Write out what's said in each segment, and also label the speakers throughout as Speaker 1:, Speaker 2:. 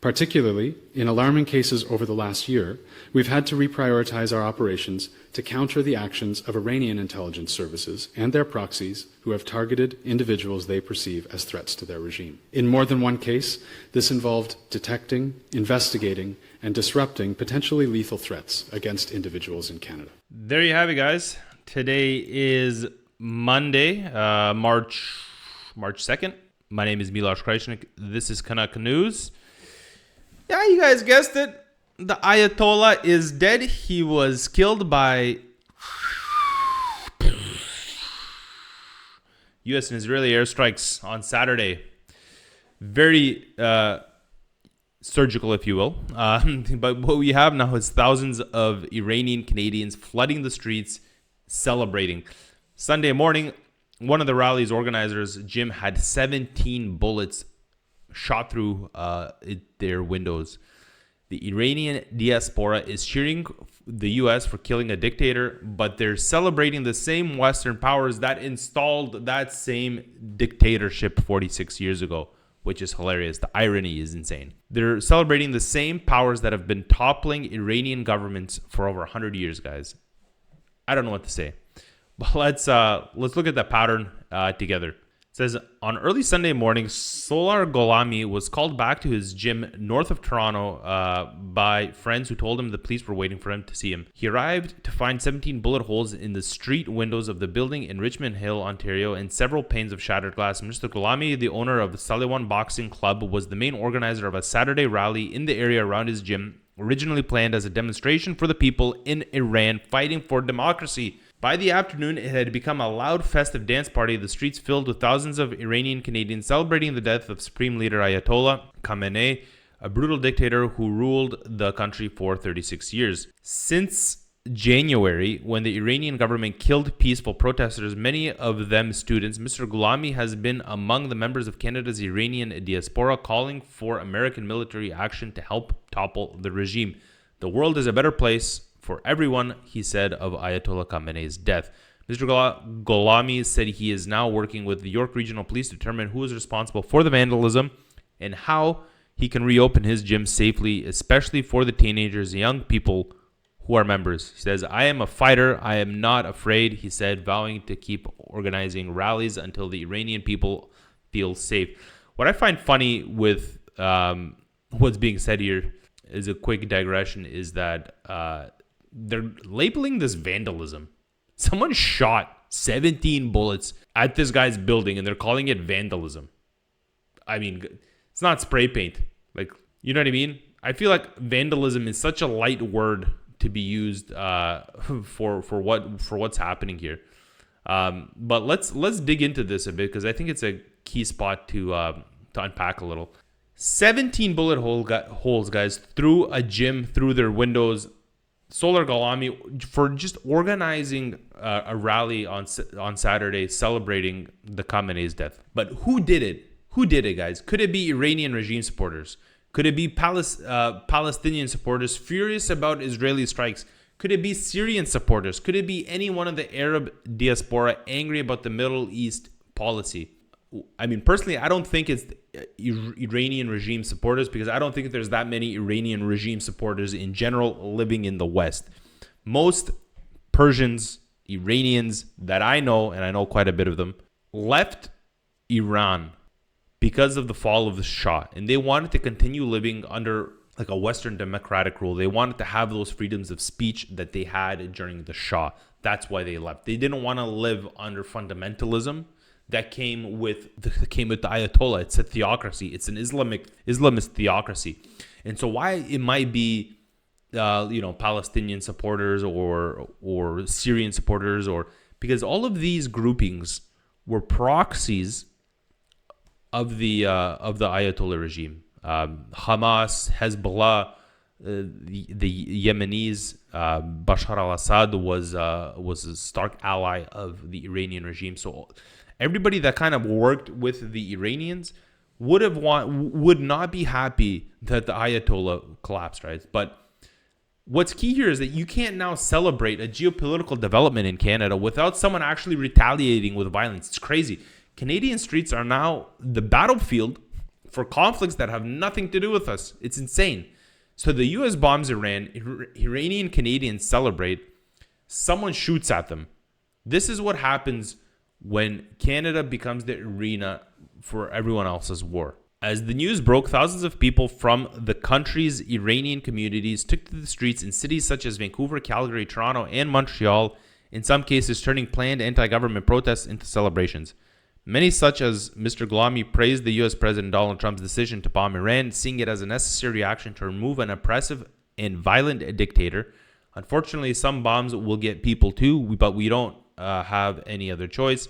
Speaker 1: Particularly, in alarming cases over the last year, we've had to reprioritize our operations to counter the actions of Iranian intelligence services and their proxies who have targeted individuals they perceive as threats to their regime. In more than one case, this involved detecting, investigating, and disrupting potentially lethal threats against individuals in Canada.
Speaker 2: There you have it, guys. Today is Monday, March 2nd. My name is Miloš Krajčnik. This is Canuck News. Yeah, you guys guessed it. The Ayatollah is dead. He was killed by U.S. and Israeli airstrikes on Saturday. Very surgical, if you will. But what we have now is thousands of Iranian-Canadians flooding the streets, celebrating. Sunday morning, one of the rally's organizers, Jim, had 17 bullets shot through their windows. The Iranian diaspora is cheering the U.S. for killing a dictator, but they're celebrating the same Western powers that installed that same dictatorship 46 years ago, which is hilarious. The irony is insane. They're celebrating the same powers that have been toppling Iranian governments for over 100 years, guys. I don't know what to say. But let's look at that pattern together. It says, on early Sunday morning, Solar Golami was called back to his gym north of Toronto by friends who told him the police were waiting for him to see him. He arrived to find 17 bullet holes in the street windows of the building in Richmond Hill, Ontario, and several panes of shattered glass. Mr. Golami, the owner of the Salewan Boxing Club, was the main organizer of a Saturday rally in the area around his gym, originally planned as a demonstration for the people in Iran fighting for democracy. By the afternoon, it had become a loud festive dance party, the streets filled with thousands of Iranian-Canadians celebrating the death of Supreme Leader Ayatollah Khamenei, a brutal dictator who ruled the country for 36 years. Since January, when the Iranian government killed peaceful protesters, many of them students, Mr. Golami has been among the members of Canada's Iranian diaspora calling for American military action to help topple the regime. The world is a better place for everyone, he said of Ayatollah Khamenei's death. Mr. Golami said he is now working with the York Regional Police to determine who is responsible for the vandalism and how he can reopen his gym safely, especially for the teenagers and young people who are members. He says, I am a fighter. I am not afraid, he said, vowing to keep organizing rallies until the Iranian people feel safe. What I find funny with what's being said here is a quick digression is that they're labeling this vandalism. Someone shot 17 bullets at this guy's building and they're calling it vandalism. I mean, it's not spray paint. Like, you know what I mean? I feel like vandalism is such a light word to be used for what's happening here. But let's dig into this a bit because I think it's a key spot to unpack a little. 17 bullet holes, guys, through a gym, through their windows. Solar Golami for just organizing a rally on Saturday celebrating the Khamenei's death. But who did it? Who did it, guys? Could it be Iranian regime supporters? Could it be Palestinian supporters furious about Israeli strikes? Could it be Syrian supporters? Could it be any one of the Arab diaspora angry about the Middle East policy? I mean, personally, I don't think it's Iranian regime supporters because I don't think there's that many Iranian regime supporters in general living in the West. Most Persians, Iranians that I know, and I know quite a bit of them, left Iran because of the fall of the Shah. And they wanted to continue living under like a Western democratic rule. They wanted to have those freedoms of speech that they had during the Shah. That's why they left. They didn't want to live under fundamentalism that came with the Ayatollah. It's a theocracy. It's an Islamist theocracy. And so why it might be, Palestinian supporters or Syrian supporters, or because all of these groupings were proxies of the Ayatollah regime. Hamas, Hezbollah, the Yemenis, Bashar al-Assad was a stark ally of the Iranian regime. So everybody that kind of worked with the Iranians would not be happy that the Ayatollah collapsed, right? But what's key here is that you can't now celebrate a geopolitical development in Canada without someone actually retaliating with violence. It's crazy. Canadian streets are now the battlefield for conflicts that have nothing to do with us. It's insane. So the US bombs Iran, Iranian Canadians celebrate, someone shoots at them. This is what happens when Canada becomes the arena for everyone else's war. As the news broke, thousands of people from the country's Iranian communities took to the streets in cities such as Vancouver, Calgary, Toronto, and Montreal, in some cases turning planned anti-government protests into celebrations. Many, such as Mr. Ghlami, praised the U.S. President Donald Trump's decision to bomb Iran, seeing it as a necessary reaction to remove an oppressive and violent dictator. Unfortunately, some bombs will get people too, but we don't have any other choice.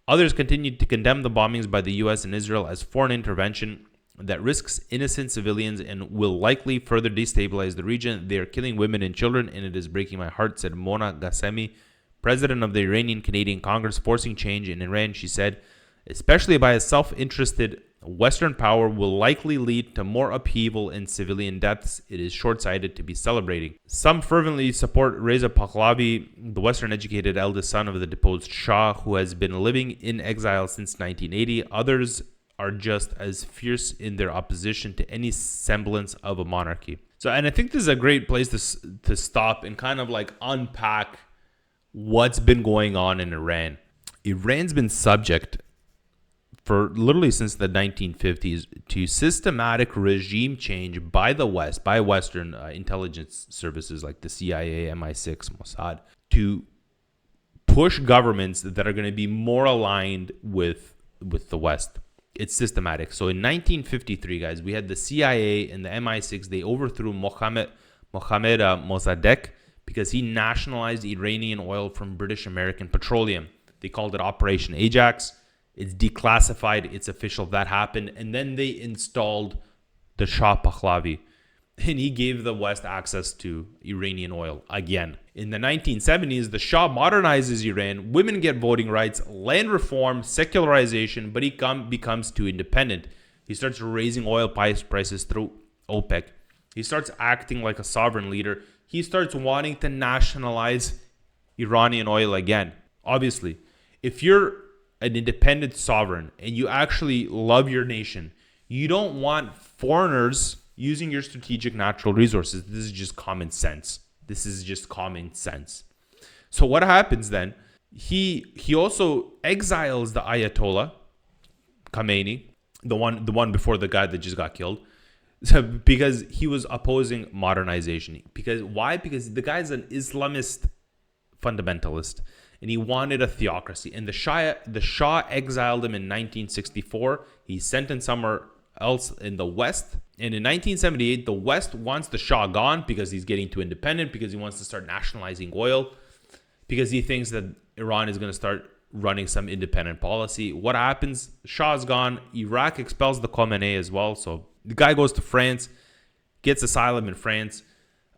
Speaker 2: Others continued to condemn the bombings by the U.S. and Israel as foreign intervention that risks innocent civilians and will likely further destabilize the region. They are killing women and children, and it is breaking my heart, said Mona Ghassemi, president of the Iranian-Canadian Congress. Forcing change in Iran, she said, especially by a self-interested Western power, will likely lead to more upheaval and civilian deaths. It is short-sighted to be celebrating. Some fervently support Reza Pahlavi, the Western-educated eldest son of the deposed Shah, who has been living in exile since 1980. Others are just as fierce in their opposition to any semblance of a monarchy. So, and I think this is a great place to stop and kind of like unpack what's been going on in Iran. Iran's been subject for literally since the 1950s to systematic regime change by the West, by Western intelligence services like the CIA, MI6, Mossad, to push governments that are going to be more aligned with the West. It's systematic. So in 1953, guys, we had the CIA and the MI6. They overthrew Mohammed Mossadegh because he nationalized Iranian oil from British American Petroleum. They called it Operation Ajax. It's declassified. It's official. That happened. And then they installed the Shah Pahlavi. And he gave the West access to Iranian oil again. In the 1970s, the Shah modernizes Iran. Women get voting rights, land reform, secularization, but he becomes too independent. He starts raising oil prices through OPEC. He starts acting like a sovereign leader. He starts wanting to nationalize Iranian oil again. Obviously, if you're an independent sovereign and you actually love your nation, you don't want foreigners using your strategic natural resources. This is just common sense. So what happens then? He also exiles the Ayatollah Khamenei, the one before the guy that just got killed, because he was opposing modernization. Why? Because the guy's an Islamist fundamentalist, and he wanted a theocracy. And the Shah exiled him in 1964. He's sentenced somewhere else in the West. And in 1978, the West wants the Shah gone because he's getting too independent, because he wants to start nationalizing oil, because he thinks that Iran is going to start running some independent policy. What happens? Shah's gone. Iraq expels the Khamenei as well. So the guy goes to France, gets asylum in France.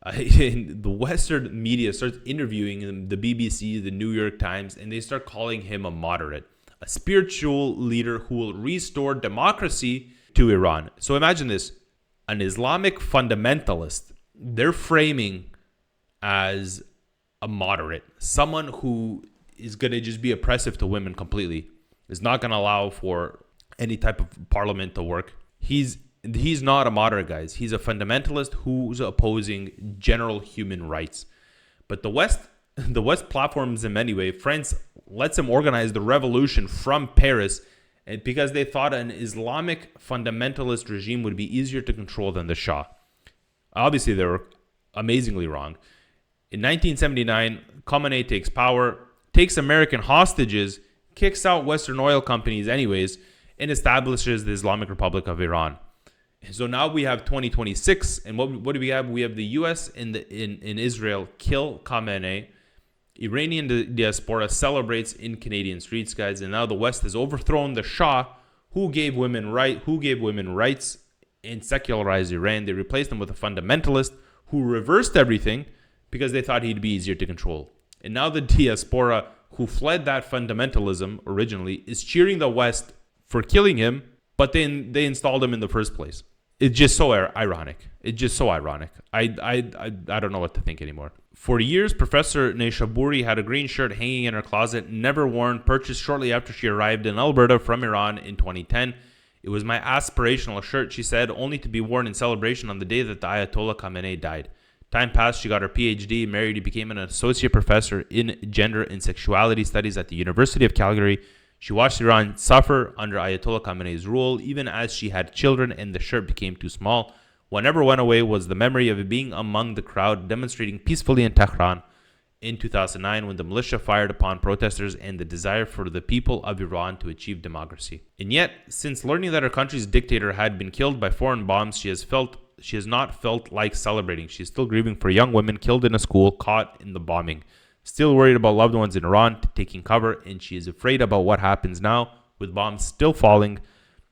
Speaker 2: The Western media starts interviewing him, the BBC, the New York Times, and they start calling him a moderate, a spiritual leader who will restore democracy to Iran. So imagine this, an Islamic fundamentalist, they're framing as a moderate, someone who is going to just be oppressive to women completely, is not going to allow for any type of parliament to work. He's not a moderate, guys. He's a fundamentalist who's opposing general human rights. But the West platforms him anyway. France lets him organize the revolution from Paris, and because they thought an Islamic fundamentalist regime would be easier to control than the Shah. Obviously, they were amazingly wrong. In 1979, Khamenei takes power, takes American hostages, kicks out Western oil companies anyways, and establishes the Islamic Republic of Iran. So now we have 2026, and what do we have? We have the U.S. in Israel kill Khamenei. Iranian diaspora celebrates in Canadian streets, guys, and now the West has overthrown the Shah, who gave women rights and secularized Iran. They replaced him with a fundamentalist who reversed everything because they thought he'd be easier to control. And now the diaspora, who fled that fundamentalism originally, is cheering the West for killing him, but then they installed him in the first place. It's just so ironic. I don't know what to think anymore. For years, Professor Neishabouri had a green shirt hanging in her closet, never worn, purchased shortly after she arrived in Alberta from Iran in 2010. It was my aspirational shirt, she said, only to be worn in celebration on the day that the Ayatollah Khamenei died. Time passed, she got her PhD, married, and became an associate professor in gender and sexuality studies at the University of Calgary. She watched Iran suffer under Ayatollah Khamenei's rule, even as she had children and the shirt became too small. What never went away was the memory of being among the crowd demonstrating peacefully in Tehran in 2009 when the militia fired upon protesters and the desire for the people of Iran to achieve democracy. And yet, since learning that her country's dictator had been killed by foreign bombs, she has not felt like celebrating. She is still grieving for young women killed in a school caught in the bombing. Still worried about loved ones in Iran taking cover, and she is afraid about what happens now with bombs still falling,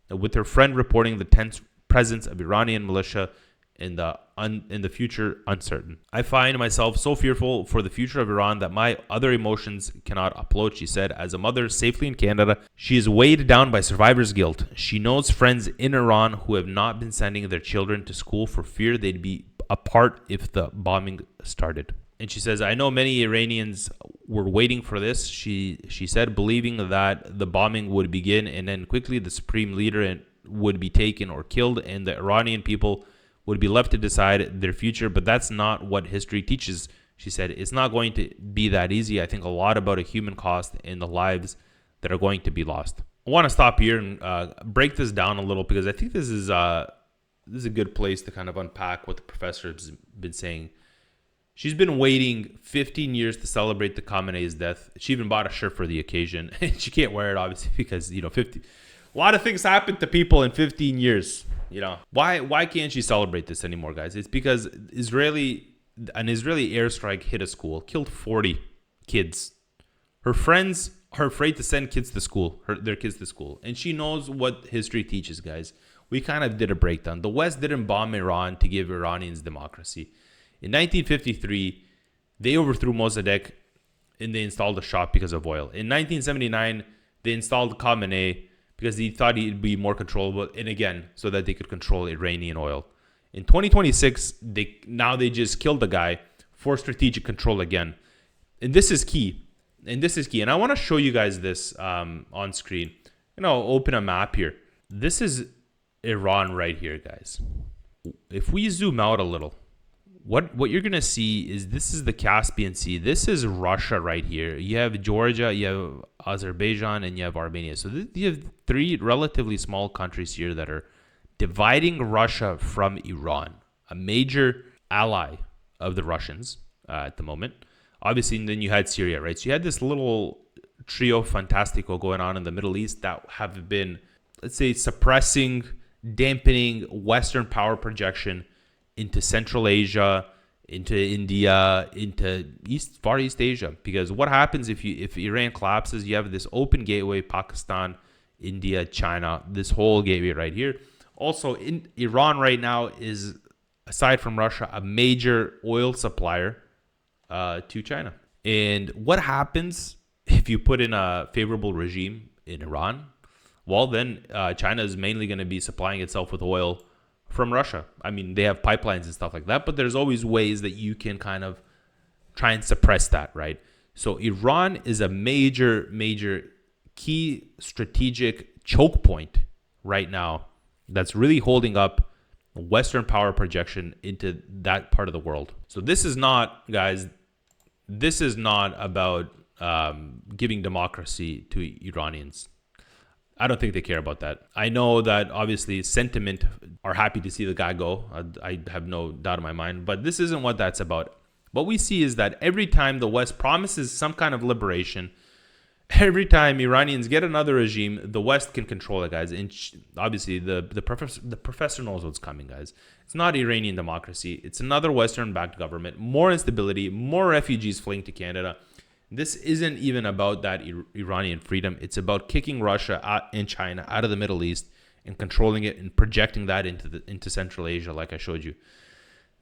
Speaker 2: with her friend reporting the tense presence of Iranian militia in the future uncertain. I find myself so fearful for the future of Iran that my other emotions cannot upload, she said. As a mother safely in Canada, she is weighed down by survivor's guilt. She knows friends in Iran who have not been sending their children to school for fear they'd be apart if the bombing started. And she says, I know many Iranians were waiting for this, she said, believing that the bombing would begin and then quickly the supreme leader would be taken or killed and the Iranian people would be left to decide their future. But that's not what history teaches, she said. It's not going to be that easy. I think a lot about a human cost and the lives that are going to be lost. I want to stop here and break this down a little because I think this is a good place to kind of unpack what the professor has been saying. She's been waiting 15 years to celebrate the Khamenei's death. She even bought a shirt for the occasion. And she can't wear it, obviously, because, a lot of things happened to people in 15 years. Why can't she celebrate this anymore, guys? It's because an Israeli airstrike hit a school, killed 40 kids. Her friends are afraid to send their kids to school. And she knows what history teaches, guys. We kind of did a breakdown. The West didn't bomb Iran to give Iranians democracy. In 1953, they overthrew Mossadegh and they installed a Shah because of oil. In 1979, they installed Khamenei because he thought he'd be more controllable, and again, so that they could control Iranian oil. In 2026, they just killed the guy for strategic control again. And this is key. And I want to show you guys this on screen. I'll open a map here. This is Iran right here, guys. If we zoom out a little, what you're going to see is this is the Caspian Sea. This is Russia right here. You have Georgia, you have Azerbaijan, and you have Armenia. So you have three relatively small countries here that are dividing Russia from Iran, a major ally of the Russians at the moment. Obviously, and then you had Syria, right? So you had this little trio fantastico going on in the Middle East that have been, let's say, suppressing, dampening Western power projection into Central Asia, into India, into Far East Asia. Because what happens if Iran collapses? You have this open gateway, Pakistan, India, China, this whole gateway right here. Also, in Iran right now is, aside from Russia, a major oil supplier to China. And what happens if you put in a favorable regime in Iran? Well, then China is mainly going to be supplying itself with oil from Russia. I mean, they have pipelines and stuff like that, but there's always ways that you can kind of try and suppress that, right? So Iran is a major key strategic choke point right now that's really holding up Western power projection into that part of the world. So this is not, guys, about giving democracy to Iranians. I don't think they care about that. I know that obviously sentiment are happy to see the guy go. I have no doubt in my mind, but this isn't what that's about. What we see is that every time the West promises some kind of liberation, every time Iranians get another regime, the West can control it, guys. And obviously the professor knows what's coming, guys. It's not Iranian democracy. It's another Western-backed government, more instability, more refugees fleeing to Canada. This isn't even about that Iranian freedom. It's about kicking Russia and China out of the Middle East and controlling it and projecting that into Central Asia, like I showed you.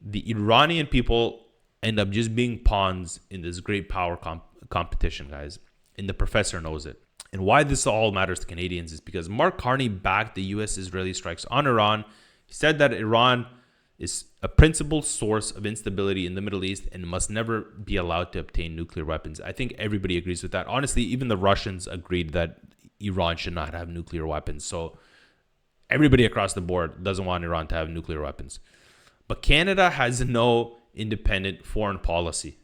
Speaker 2: The Iranian people end up just being pawns in this great power competition, guys. And the professor knows it. And why this all matters to Canadians is because Mark Carney backed the U.S.-Israeli strikes on Iran. He said that Iran is a principal source of instability in the Middle East and must never be allowed to obtain nuclear weapons. I think everybody agrees with that. Honestly, even the Russians agreed that Iran should not have nuclear weapons. So Everybody across the board doesn't want Iran to have nuclear weapons. But Canada has no independent foreign policy.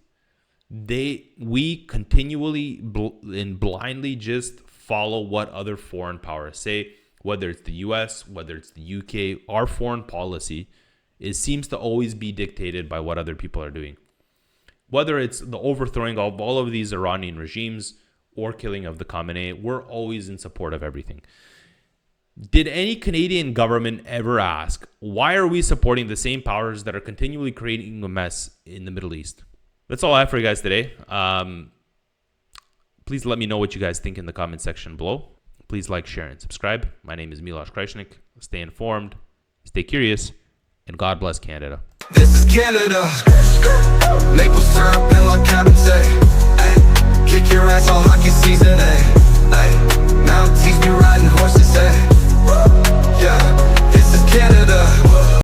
Speaker 2: We continually and blindly just follow what other foreign powers say, whether it's the US, whether it's the UK. Our foreign policy seems to always be dictated by what other people are doing. Whether it's the overthrowing of all of these Iranian regimes or killing of the Khamenei, we're always in support of everything. Did any Canadian government ever ask, why are we supporting the same powers that are continually creating a mess in the Middle East? That's all I have for you guys today. Please let me know what you guys think in the comment section below. Please like, share, and subscribe. My name is Miloš Krajčnik. Stay informed, stay curious, and God bless Canada.
Speaker 3: This is Canada. Maple syrup and like Cabernet. Ay, kick your ass all hockey season. Ay, now teach me riding horses. Ay, yeah, this is Canada.